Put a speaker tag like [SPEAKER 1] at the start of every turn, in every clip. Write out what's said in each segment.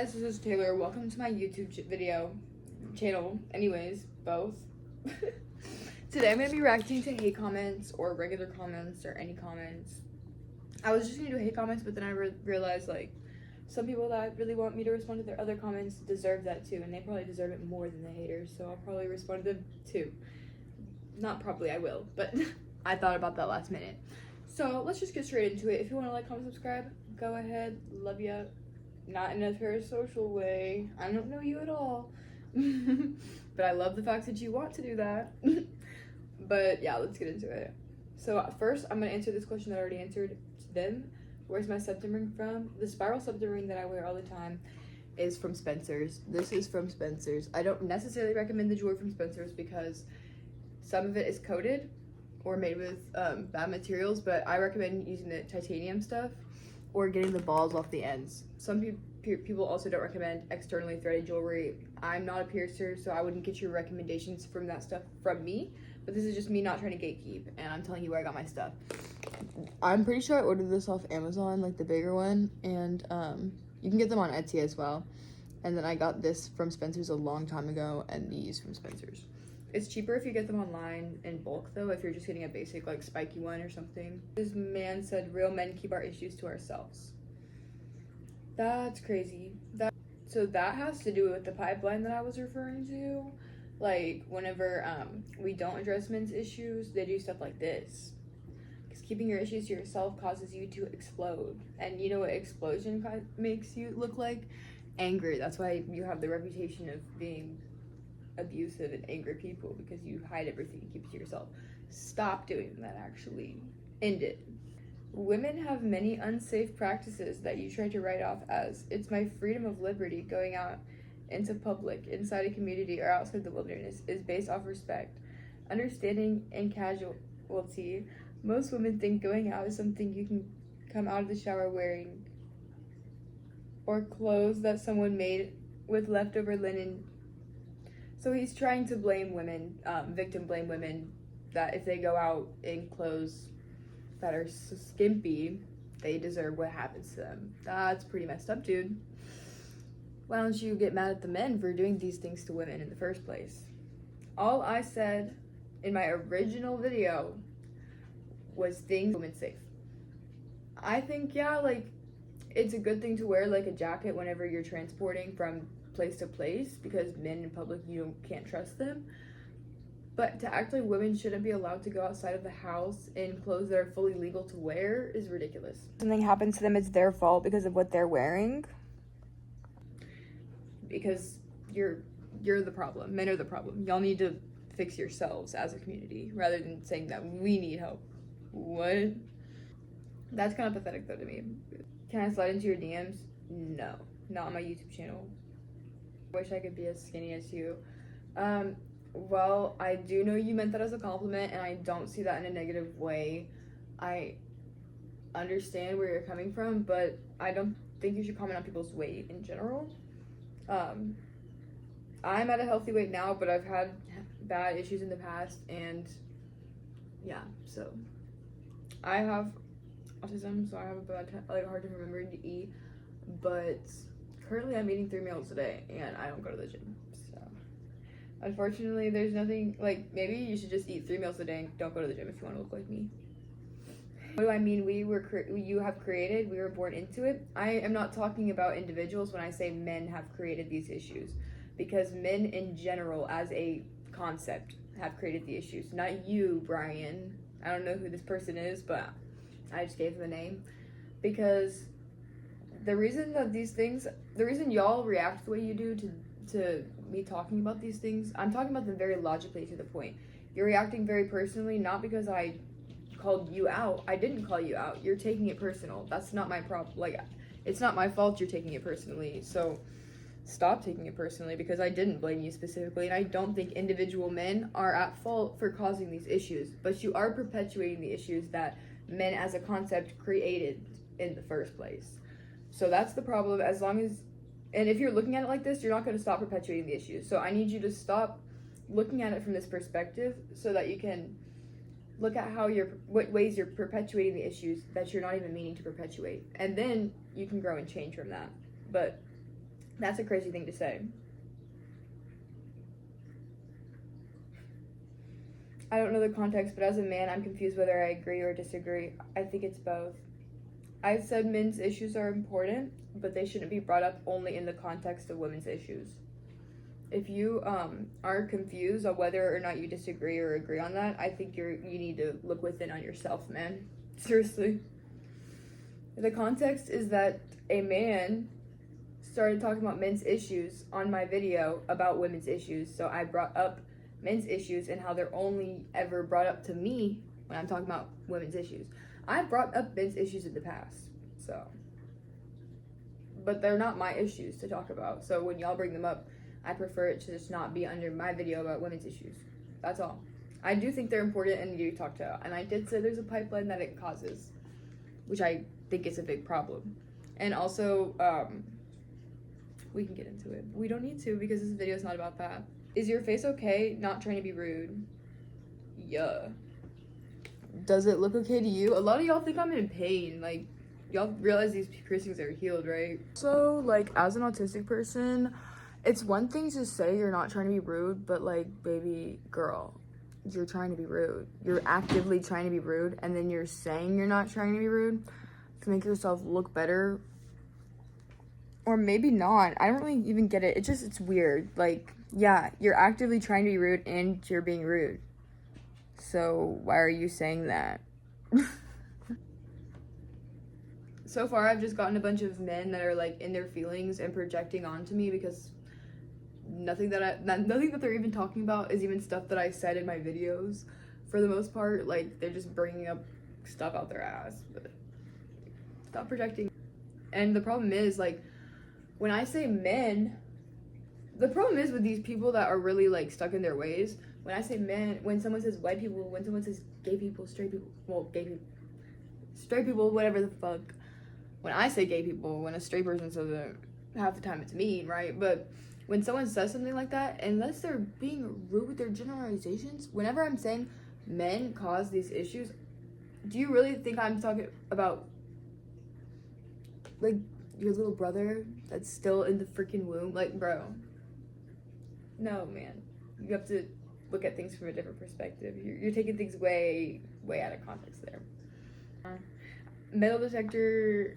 [SPEAKER 1] This is Taylor. Welcome to my YouTube channel. Anyways, both. Today I'm going to be reacting to hate comments or regular comments or any comments. I was just going to do hate comments, but then I realized like some people that really want me to respond to their other comments deserve that too, and they probably deserve it more than the haters, so I'll probably respond to them too. Not probably, I will, but I thought about that last minute. So let's just get straight into it. If you want to like, comment, subscribe, go ahead. Love ya. Not in a parasocial way. I don't know you at all. But I love the fact that you want to do that. But yeah, let's get into it. So first, I'm going to answer this question that I already answered to them. Where's my septum ring from? The spiral septum ring that I wear all the time is from Spencer's. This is from Spencer's. I don't necessarily recommend the jewelry from Spencer's because some of it is coated or made with bad materials, but I recommend using the titanium stuff or getting the balls off the ends. Some people also don't recommend externally threaded jewelry. I'm not a piercer, so I wouldn't get your recommendations from that stuff from me, but this is just me not trying to gatekeep, and I'm telling you where I got my stuff. I'm pretty sure I ordered this off Amazon, like the bigger one, and you can get them on Etsy as well. And then I got this from Spencer's a long time ago, and these from Spencer's. It's cheaper if you get them online in bulk, though, if you're just getting a basic, like, spiky one or something. This man said, real men keep our issues to ourselves. That's crazy. So that has to do with the pipeline that I was referring to. Like, whenever we don't address men's issues, they do stuff like this. Because keeping your issues to yourself causes you to explode. And you know what explosion makes you look like? Angry. That's why you have the reputation of being abusive and angry people, because you hide everything and keep it to yourself. Stop doing that, actually. End it. Women have many unsafe practices that you try to write off as, it's my freedom of liberty. Going out into public, inside a community, or outside the wilderness is based off respect, understanding, and casualty. Most women think going out is something you can come out of the shower wearing, or clothes that someone made with leftover linen. So he's trying to blame women, victim blame women, that if they go out in clothes that are skimpy, they deserve what happens to them. That's pretty messed up, dude. Why don't you get mad at the men for doing these things to women in the first place? All I said in my original video was things women safe. I think, yeah, like, it's a good thing to wear, like, a jacket whenever you're transporting from place to place, because men in public, you can't trust them. But to act like women shouldn't be allowed to go outside of the house in clothes that are fully legal to wear is ridiculous. Something happens to them, it's their fault because of what they're wearing. Because you're the problem. Men are the problem. Y'all need to fix yourselves as a community rather than saying that we need help. What? That's kind of pathetic though to me. Can I slide into your DMs? No, not on my YouTube channel. Wish I could be as skinny as you. Well, I do know you meant that as a compliment, and I don't see that in a negative way. I understand where you're coming from, but I don't think you should comment on people's weight in general. I'm at a healthy weight now, but I've had bad issues in the past, and yeah, so I have autism, so I have a hard time remembering to eat, but currently I'm eating 3 meals a day, and I don't go to the gym, so unfortunately there's nothing, like, maybe you should just eat 3 meals a day and don't go to the gym if you want to look like me. What do I mean you have created? We were born into it. I am not talking about individuals when I say men have created these issues, because men in general as a concept have created the issues. Not you, Brian. I don't know who this person is, but I just gave him a name. Because the reason y'all react the way you do to me talking about these things, I'm talking about them very logically to the point. You're reacting very personally, not because I called you out. I didn't call you out. You're taking it personal. That's not my problem. Like, it's not my fault you're taking it personally. So stop taking it personally, because I didn't blame you specifically, and I don't think individual men are at fault for causing these issues, but you are perpetuating the issues that men as a concept created in the first place. So that's the problem. And if you're looking at it like this, you're not going to stop perpetuating the issues. So I need you to stop looking at it from this perspective so that you can look at what ways you're perpetuating the issues that you're not even meaning to perpetuate. And then you can grow and change from that. But That's a crazy thing to say. I don't know the context, but as a man, I'm confused whether I agree or disagree. I think it's both. I said men's issues are important, but they shouldn't be brought up only in the context of women's issues. If you are confused on whether or not you disagree or agree on that, I think you need to look within on yourself, man. Seriously. The context is that a man started talking about men's issues on my video about women's issues, so I brought up men's issues and how they're only ever brought up to me when I'm talking about women's issues. I brought up men's issues in the past, but they're not my issues to talk about. So when y'all bring them up, I prefer it to just not be under my video about women's issues. That's all. I do think they're important and need to be talked about. And I did say there's a pipeline that it causes, which I think is a big problem. And also, we can get into it. We don't need to because this video is not about that. Is your face okay? Not trying to be rude. Yeah. Does it look okay to you? A lot of y'all think I'm in pain. Like, y'all realize these piercings are healed, right? So, like, as an autistic person, it's one thing to say you're not trying to be rude, but, like, baby girl, you're trying to be rude. You're actively trying to be rude, and then you're saying you're not trying to be rude to make yourself look better. Or maybe not. I don't really even get it. It's weird. Like, yeah, you're actively trying to be rude and you're being rude. So why are you saying that? So far, I've just gotten a bunch of men that are like in their feelings and projecting onto me because nothing that they're even talking about is even stuff that I said in my videos. For the most part, like they're just bringing up stuff out their ass. But stop projecting. And the problem is, like, when I say men, the problem is with these people that are really like stuck in their ways. When I say men, when someone says white people, when someone says gay people, straight people, well, gay people, straight people, whatever the fuck. When I say gay people, when a straight person says it, half the time it's mean, right? But when someone says something like that, unless they're being rude with their generalizations, whenever I'm saying men cause these issues, do you really think I'm talking about, like, your little brother that's still in the freaking womb? Like, bro. No, man. You have to look at things from a different perspective. You're taking things way, way out of context there. Metal detector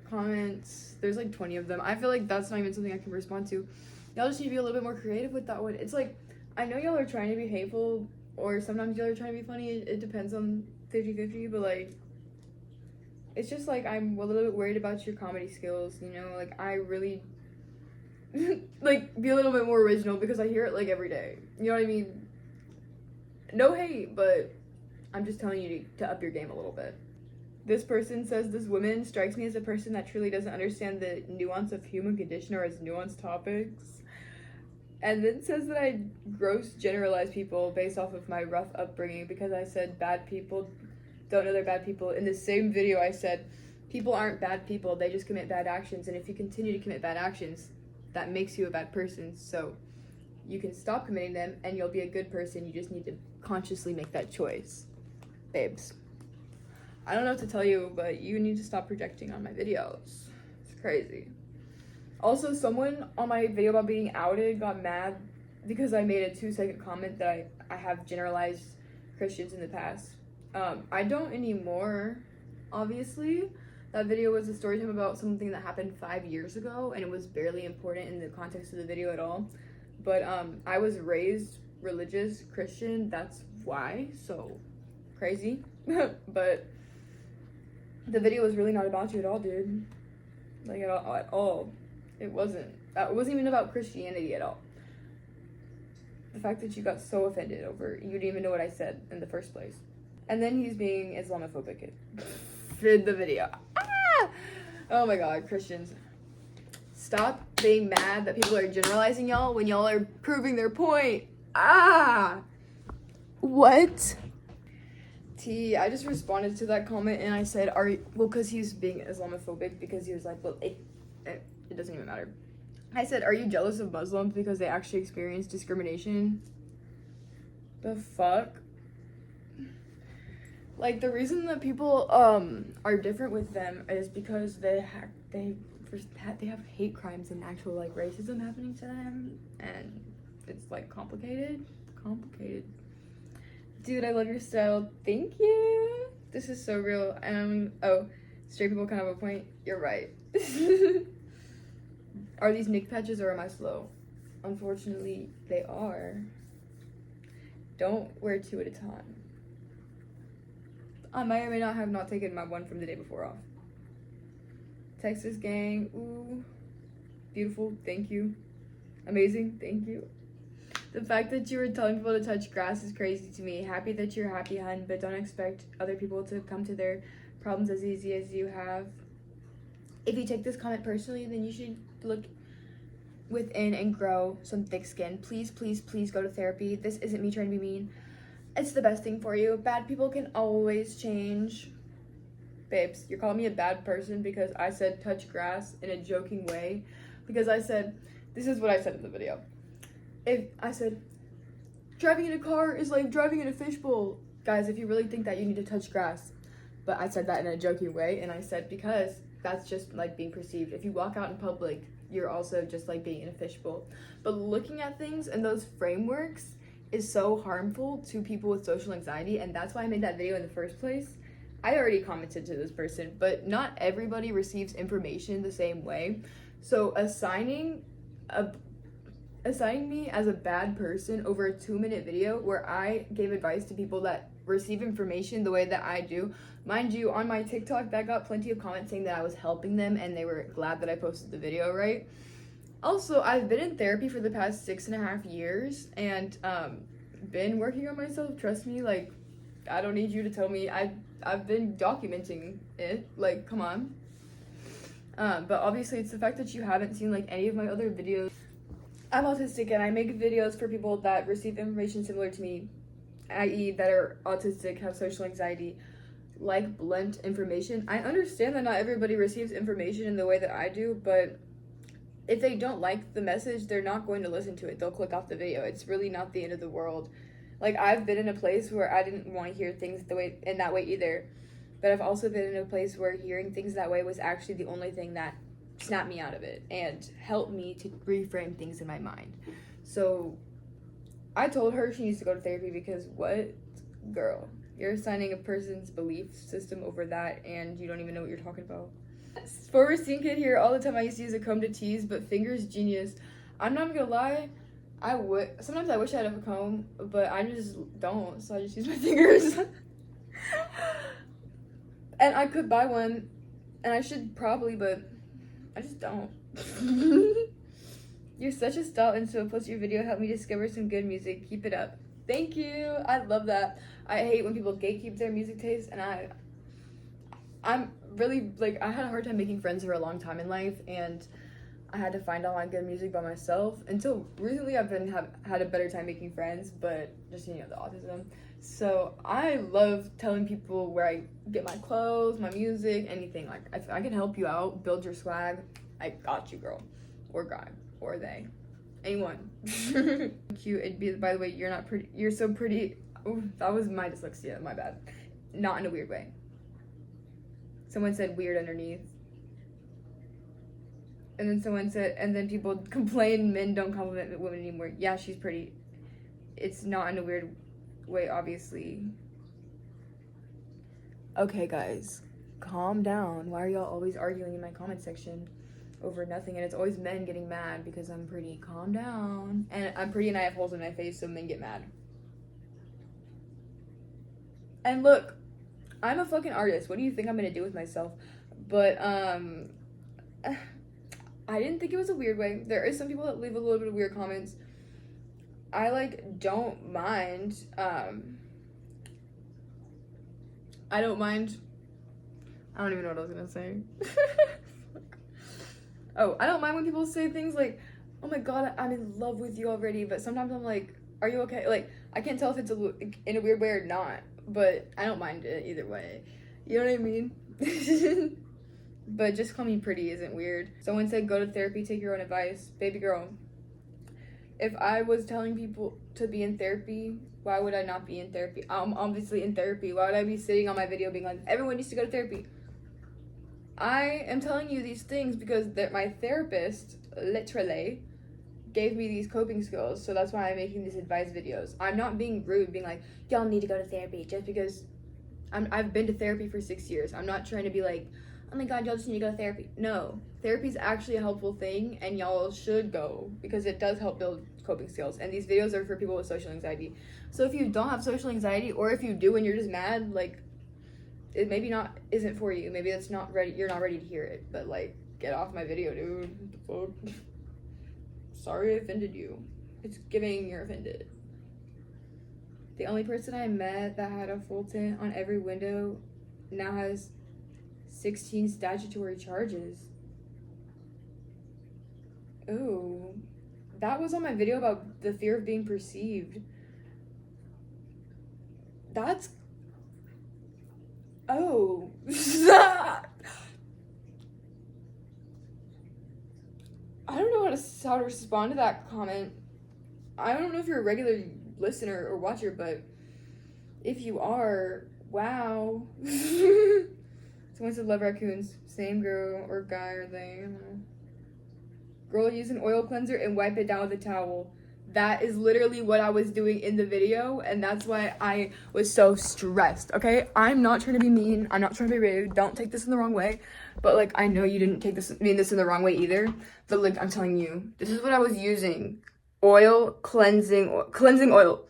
[SPEAKER 1] comments, there's like 20 of them. I feel like that's not even something I can respond to. Y'all just need to be a little bit more creative with that one. It's like, I know y'all are trying to be hateful, or sometimes y'all are trying to be funny. It depends on 50-50, but like, it's just like, I'm a little bit worried about your comedy skills, you know? Like, I really, like, be a little bit more original because I hear it like every day. You know what I mean? No hate, but I'm just telling you to up your game a little bit. This person says, this woman strikes me as a person that truly doesn't understand the nuance of human condition or as nuanced topics. And then says that I gross generalize people based off of my rough upbringing because I said bad people don't know they're bad people. In the same video, I said people aren't bad people, they just commit bad actions. And if you continue to commit bad actions, that makes you a bad person. So you can stop committing them and you'll be a good person. You just need to consciously make that choice. Babes, I don't know what to tell you, but you need to stop projecting on my videos. It's crazy. Also, someone on my video about being outed got mad because I made a 2-second comment that I have generalized Christians in the past. I don't anymore, obviously. That video was a story time about something that happened 5 years ago, and it was barely important in the context of the video at all. But I was raised religious Christian, that's why, so crazy. But the video was really not about you at all, dude. Like, at all. It wasn't even about Christianity at all. The fact that you got so offended over, you didn't even know what I said in the first place. And then he's being Islamophobic in the video. Ah! Oh my god, Christians. Stop being mad that people are generalizing y'all when y'all are proving their point. Ah! What? I just responded to that comment and I said, because he's being Islamophobic, because he was like, well, it doesn't even matter. I said, are you jealous of Muslims because they actually experience discrimination? The fuck? Like, the reason that people are different with them is because they they have hate crimes and actual like racism happening to them, and it's like complicated. Dude, I love your style. Thank you. This is so real. Oh, straight people kind of have a point. You're right. Are these nick patches or am I slow? Unfortunately, they are. Don't wear 2 at a time. I may or may not have not taken my one from the day before off. Texas gang. Ooh. Beautiful. Thank you. Amazing. Thank you. The fact that you were telling people to touch grass is crazy to me. Happy that you're happy, hun, but don't expect other people to come to their problems as easy as you have. If you take this comment personally, then you should look within and grow some thick skin. Please, please, please go to therapy. This isn't me trying to be mean. It's the best thing for you. Bad people can always change. Babes, you're calling me a bad person because I said touch grass in a joking way. Because I said, this is what I said in the video. If I said, driving in a car is like driving in a fishbowl. Guys, if you really think that, you need to touch grass. But I said that in a joking way, and I said because that's just like being perceived. If you walk out in public, you're also just like being in a fishbowl. But looking at things in those frameworks is so harmful to people with social anxiety, and that's why I made that video in the first place. I already commented to this person, but not everybody receives information the same way. So assigning me as a bad person over a 2-minute video where I gave advice to people that receive information the way that I do. Mind you, on my TikTok, that got plenty of comments saying that I was helping them and they were glad that I posted the video, right? Also, I've been in therapy for the past 6.5 years and been working on myself. Trust me, like, I don't need you to tell me. I've been documenting it, like, come on. But obviously it's the fact that you haven't seen like any of my other videos. I'm autistic and I make videos for people that receive information similar to me, i.e. that are autistic, have social anxiety, like blunt information. I understand that not everybody receives information in the way that I do, but if they don't like the message, they're not going to listen to it. They'll click off the video. It's really not the end of the world. Like, I've been in a place where I didn't want to hear things in that way either, but I've also been in a place where hearing things that way was actually the only thing that snapped me out of it and helped me to reframe things in my mind. So I told her she needs to go to therapy because what? Girl, you're assigning a person's belief system over that and you don't even know what you're talking about. Former scene kid here all the time. I used to use a comb to tease, but fingers genius. I'm not gonna lie, sometimes I wish I had a comb, but I just don't, so I just use my fingers. And I could buy one, and I should probably, but I just don't. You're such a style, and so plus your video helped me discover some good music. Keep it up. Thank you. I love that. I hate when people gatekeep their music taste, and I'm really, like, I had a hard time making friends for a long time in life, and I had to find all my good music by myself. Until recently, I've had a better time making friends, but just, you know, the autism. So I love telling people where I get my clothes, my music, anything. Like, if I can help you out, build your swag, I got you, girl, or guy, or they, anyone. Cute. It'd be, by the way, you're not pretty. You're so pretty. Oh, that was my dyslexia. My bad. Not in a weird way. Someone said weird underneath. And then someone said, and then people complain men don't compliment women anymore. Yeah, she's pretty. It's not in a weird way, obviously. Okay, guys, calm down. Why are y'all always arguing in my comment section over nothing? And it's always men getting mad because I'm pretty. Calm down. And I'm pretty and I have holes in my face, so men get mad. And look, I'm a fucking artist. What do you think I'm gonna do with myself? But, I didn't think it was a weird way. There is some people that leave a little bit of weird comments. I, like, don't mind. I don't mind. I don't even know what I was gonna say. Oh, I don't mind when people say things like, oh my god, I'm in love with you already. But sometimes I'm like, are you okay? Like, I can't tell if it's in a weird way or not. But I don't mind it either way. You know what I mean? But just call me pretty isn't weird. Someone said go to therapy, take your own advice. Baby girl, if I was telling people to be in therapy, why would I not be in therapy? I'm obviously in therapy. Why would I be sitting on my video being like, everyone needs to go to therapy? I am telling you these things because my therapist literally gave me these coping skills, so that's why I'm making these advice videos. I'm not being rude, being like, y'all need to go to therapy just because I've been to therapy for 6 years. I'm not trying to be like, oh my god, y'all just need to go to therapy. No, therapy is actually a helpful thing, and y'all should go because it does help build coping skills. And these videos are for people with social anxiety. So if you don't have social anxiety, or if you do and you're just mad, like, it maybe not isn't for you. Maybe it's not ready. You're not ready to hear it. But like, get off my video, dude. What the fuck? Sorry I offended you. It's giving you're offended. The only person I met that had a full tint on every window now has 16 statutory charges. Oh, that was on my video about the fear of being perceived. That's... Oh. I don't know how to respond to that comment. I don't know if you're a regular listener or watcher, but if you are, wow. Someone said love raccoons. Same girl or guy or they. I don't know. Girl, use an oil cleanser and wipe it down with a towel. That is literally what I was doing in the video, and that's why I was so stressed, okay? I'm not trying to be mean. I'm not trying to be rude. Don't take this in the wrong way. But, like, I know you didn't mean this in the wrong way either. But, like, I'm telling you, this is what I was using. Cleansing oil.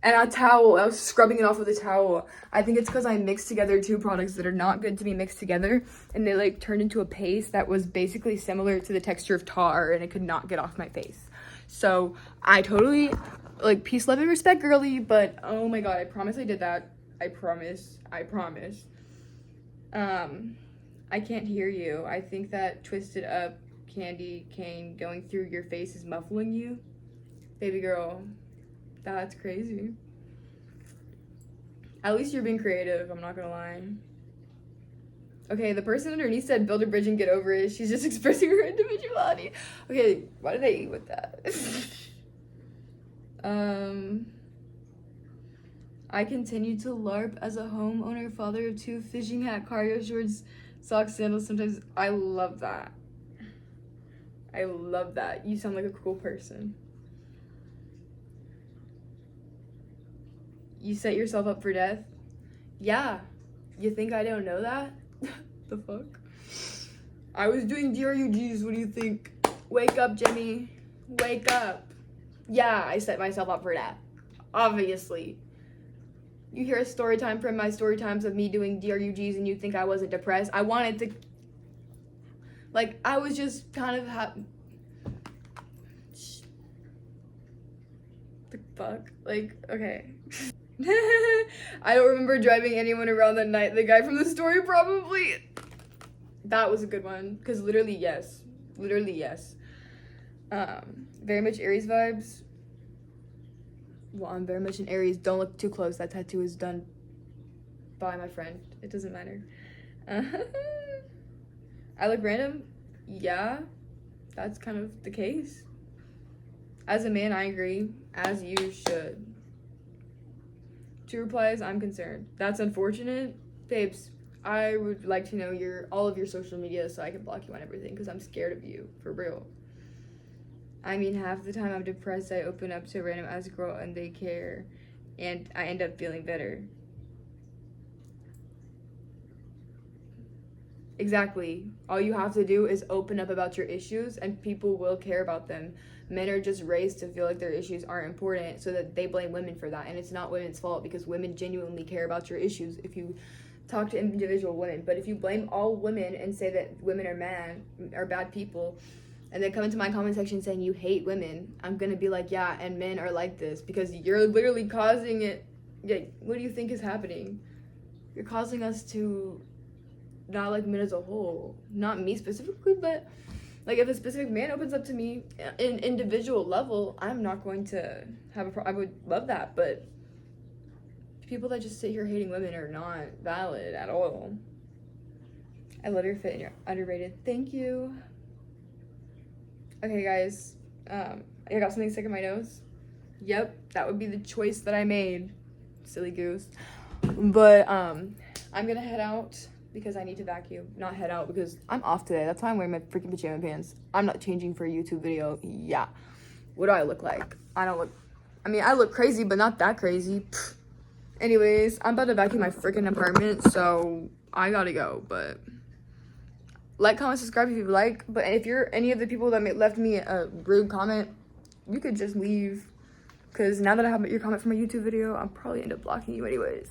[SPEAKER 1] And a towel. I was scrubbing it off with a towel. I think it's because I mixed together two products that are not good to be mixed together. And they, like, turned into a paste that was basically similar to the texture of tar. And it could not get off my face. So, I totally, like, peace, love, and respect, girly. But, oh my god, I promise I did that. I promise. I can't hear you. I think that twisted up candy cane going through your face is muffling you. Baby girl, that's crazy. At least you're being creative, I'm not gonna lie. Okay, the person underneath said build a bridge and get over it. She's just expressing her individuality. Okay, why did I eat with that? I continue to LARP as a homeowner, father of two, fishing hat, cargo shorts, socks, sandals. Sometimes I love that. I love that. You sound like a cool person. You set yourself up for death? Yeah. You think I don't know that? The fuck? I was doing DRUGs. What do you think? Wake up, Jimmy. Wake up. Yeah, I set myself up for death. Obviously. You hear a story time from my story times of me doing DRUGs and you think I wasn't depressed. I wanted to... Like, I was just kind of the fuck? Like, okay. I don't remember driving anyone around that night. The guy from the story probably. That was a good one. Because literally, yes. Literally, yes. Very much Aries vibes. Well, I'm very much an Aries. Don't look too close. That tattoo is done by my friend. It doesn't matter. I look random? Yeah. That's kind of the case. As a man, I agree. As you should. 2 replies, I'm concerned. That's unfortunate. Babes, I would like to know all of your social media so I can block you on everything because I'm scared of you. For real. I mean, half the time I'm depressed, I open up to a random ass girl and they care. And I end up feeling better. Exactly. All you have to do is open up about your issues and people will care about them. Men are just raised to feel like their issues aren't important so that they blame women for that. And it's not women's fault because women genuinely care about your issues if you talk to individual women. But if you blame all women and say that women are bad people and then come into my comment section saying you hate women, I'm going to be like, yeah, and men are like this because you're literally causing it. Yeah, what do you think is happening? You're causing us to not like men as a whole. Not me specifically, but like if a specific man opens up to me in individual level, I'm not going to have a problem. I would love that, but people that just sit here hating women are not valid at all. I love your fit and you're underrated. Thank you. Okay, guys. I got something stuck in my nose. Yep, that would be the choice that I made. Silly goose. But I'm gonna head out. because I need to vacuum, not head out because I'm off today. That's why I'm wearing my freaking pajama pants. I'm not changing for a YouTube video. Yeah. What do I look like? I look crazy, but not that crazy. Pfft. Anyways, I'm about to vacuum my freaking apartment, so I gotta go. But like, comment, subscribe if you like. But if you're any of the people that left me a rude comment, you could just leave. Because now that I have your comment from my YouTube video, I'll probably end up blocking you anyways.